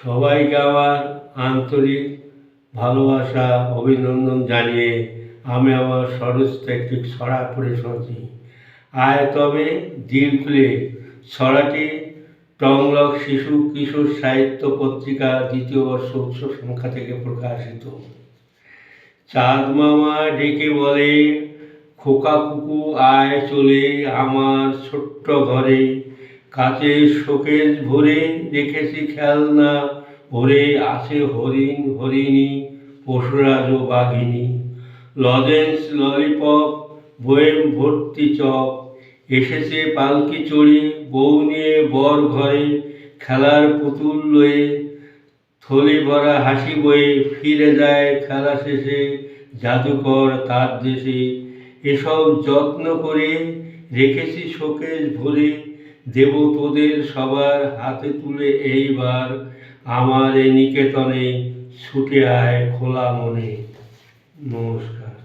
সবাইকে আমার আন্তরিক ভালোবাসা অভিনন্দন জানিয়ে আমি আমার স্বরচিত একটি ছড়া পড়ে শোনাচ্ছি। আয় তবে দিল খুলে। ছড়াটি টংলক শিশু কিশোর সাহিত্য পত্রিকা ২য় বর্ষ উৎস সংখ্যা থেকে প্রকাশিত। চাঁদ মামা ডেকে বলে, খোকা কুকু আয় চলে আমার ছোট্ট ঘরে। কাচের শোকেস ভরে রেখেছি খেলনা, ভরে আছে হরিণ হরিণী, পশুরাজ ও বাঘিনী। লজেন্স ললিপপ বয়েম ভর্তি চপ, এসেছে পালকি চড়ে বউ নিয়ে বর ঘরে। খেলার পুতুল লয়ে থলি ভরা হাসি বয়ে ফিরে যায় খেলা শেষে জাদুকর তার দেশে। এসব যত্ন করে রেখেছি শোকেস ভরে, দেব তোদের সবার হাতে তুলে এইবার। আমার এ নিকেতনে ছুটে আয় খোলা মনে। নমস্কার।